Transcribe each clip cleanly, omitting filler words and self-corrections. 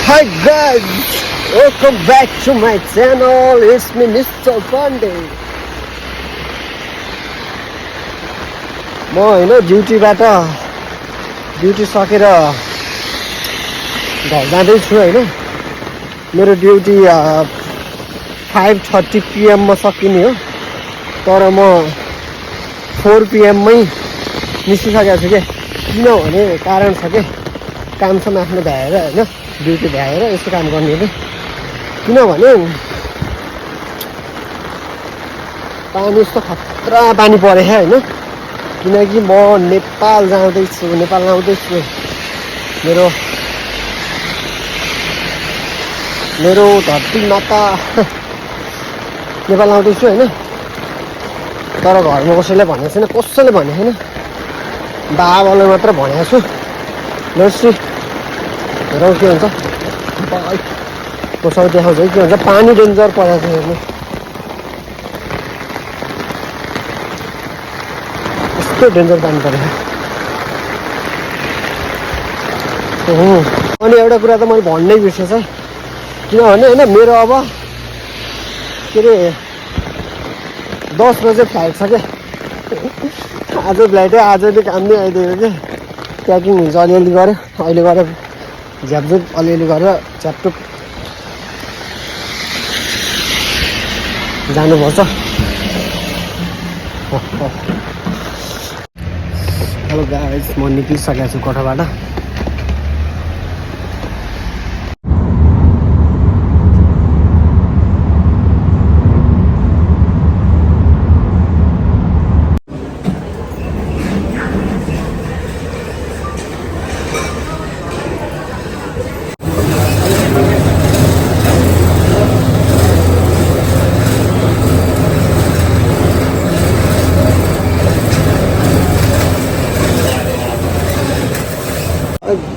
Hi guys, welcome back to my channel. It's me Mr. Pandey. म हैन duty सकेर घर जाँदैछु हैन। मेरो ड्युटी 5:30 PM मा सकिने हो, तर म 4 PM मै निस्किसकेको छु के। किनभने कारण छ के, कामसम्म आफ्नो भ्याएर हैन, ड्युटी भ्याएर यसो काम गर्ने हो। किनभने पानी यस्तो खतरा पानी परेछ हैन। किनकि म नेपाल जाँदैछु, नेपाल आउँदैछु। मेरो धरती माता नेपाल आउँदैछु हैन। तर घरमा कसैले भनेको छैन, कसैले भनेको छैन, बाबाले मात्र भनेको छु। नर्सी हेरौँ के हुन्छ। कसरी देखाउँछ के हुन्छ। पानी डेन्जर परेको छ हेर्नु, यस्तो डेन्जर पानी परेको। अनि एउटा कुरा त मैले भन्नै बिर्सेछ है। किनभने होइन, मेरो अब के अरे 10 बजे फ्लाइट छ क्या। आज फ्लाइट हो, आज नि काम नै आइदियो क्या। प्याकिङ हुन्छ अलिअलि गऱ्यो, अहिले गएर झ्यापझुप अलिअलि गरेर च्यापटुप जानुपर्छ। हेलो गाइस, म निक्लिसकेको छु कोठाबाट।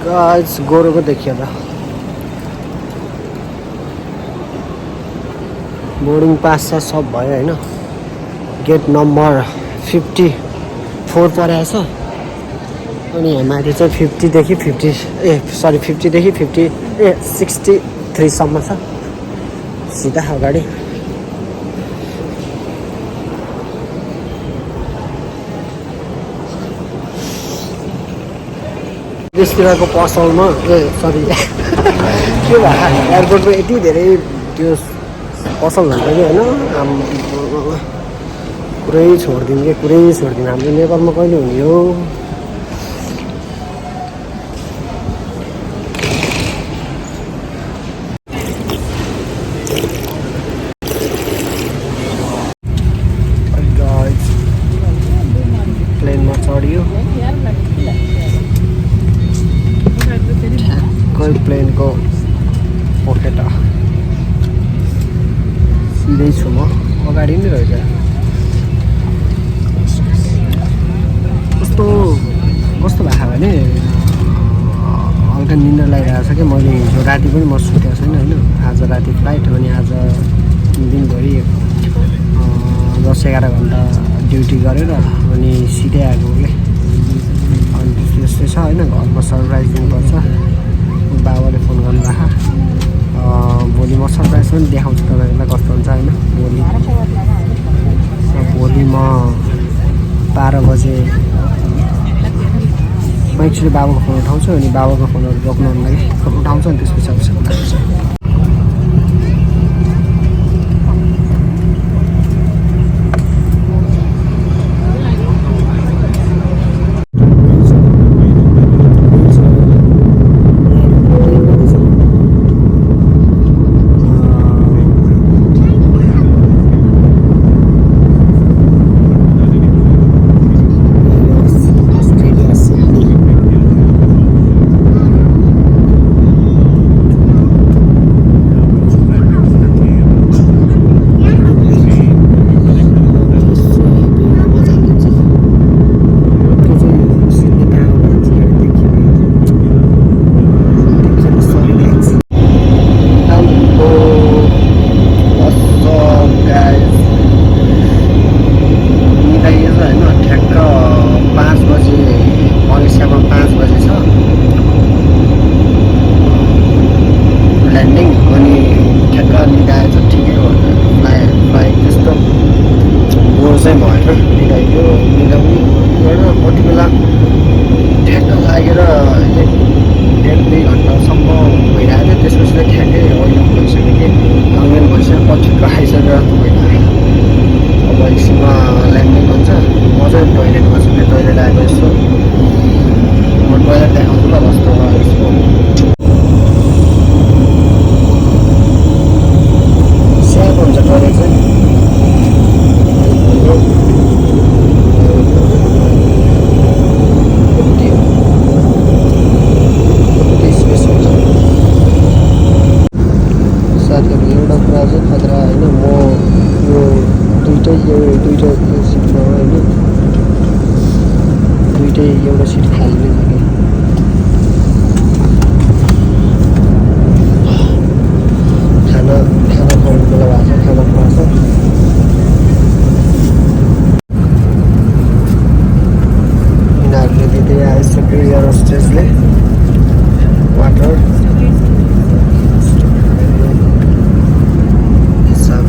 गाइस, गोरुको देखियो त। बोर्डिङ पास छ, सब भयो होइन। गेट नम्बर 54 परेको छ। अनि यहाँ माथि चाहिँ 50 देखि 63 सम्म छ। सिधा अगाडि त्यसतिरको पसलमा के भयो, एयरपोर्टमा यति धेरै त्यो पसल हुन्छ कि होइन। पुरै छोडिदिउँ कि पुरै छोडिदिउँ। हाम्रो नेपालमा कहिले हुने हो। प्लेनमा चढियो, ठ्याक्कै प्लेनको पखेटा सिधै छु म, अगाडि नै रहेछ। कस्तो भएको भने हल्का निन्द्रा लागिरहेको छ कि। मैले हिजो राति पनि म सुतेको छैन होइन। आज राति फ्लाइट, अनि आज दिनभरि 10-11 घन्टा ड्युटी गरेर अनि सिधै आएको कि। अनि त्यस्तै छ होइन। घरमा सरप्राइज दिनुपर्छ, बाबाले फोन गर्नुभएको। भोलि म सरप्राइज पनि देखाउँछु तपाईँहरूलाई कस्तो हुन्छ होइन। भोलि म 12 बजे म एक्चुली बाबाको फोन उठाउँछु। अनि बाबाको फोनहरू रोक्नुको लागि फोन उठाउँछु, अनि त्यसपछि अब सक्नुहुन्छ। खतरा होइन म यो दुइटै सिटमा होइन दुइटै एउटा सिट खाली नै छ कि खाना खुवाउनु बेला भएको छ खाना खुवाउँछ यिनीहरूले दिँदै आइसक्यो एयर होस्टेसले वाटर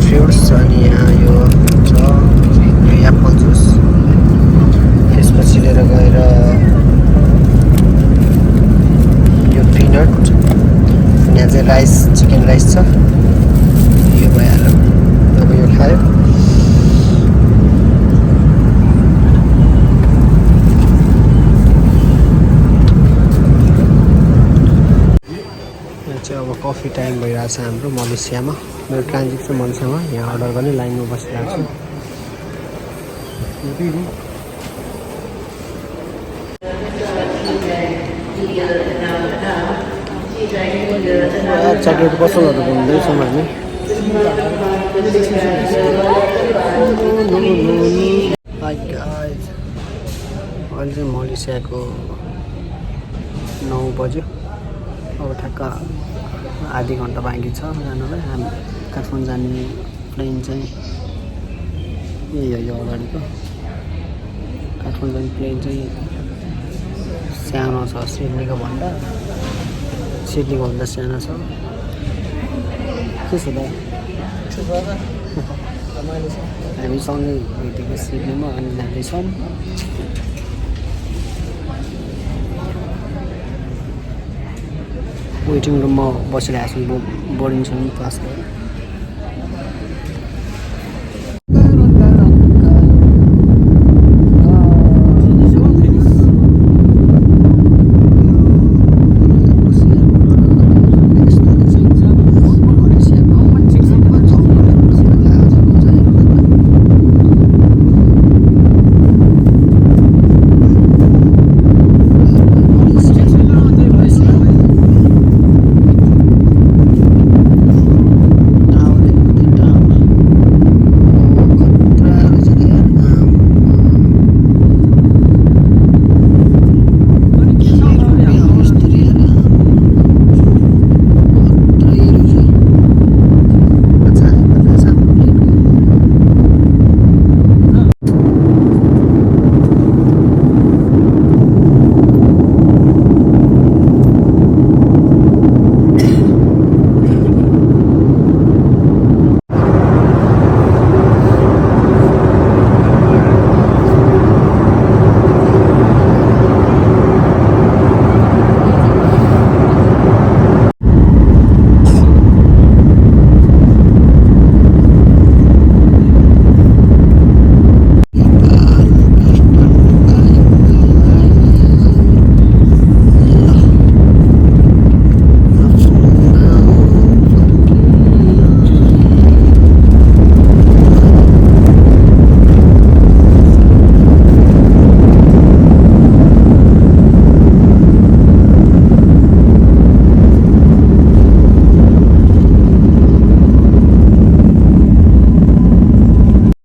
फ्रुट्स अनि यहाँ यो छ यो एप्पल जुस त्यसपछि लिएर गएर यो पिनट अनि यहाँ चाहिँ राइस चिकन राइस छ यो भइहाल्यो अब यो खायो अब कफी टाइम भइरहेको छ हाम्रो मलेसियामा मेरो ट्रान्जिट चाहिँ मलेसियामा यहाँ अर्डर गर्ने लाइनमा बसिरहेको छु चक्लेट पसलहरू घुम्दैछौँ हामी अहिले चाहिँ मलेसियाको 9 बज्यो अब ठ्याक्क आधी घन्टा बाँकी छ जानुलाई हामी काठमाडौँ जाने प्लेन चाहिँ यही हो यो अगाडिको काठमाडौँ जाने प्लेन चाहिँ सानो छ सिडनीको भन्दा सानो छ के छ त हामी सँगै भेटेको सिडनीमा अनि जाँदैछौँ वेटिङ रुममा बसिरहेको छु बोर्डिङ छ क्लासको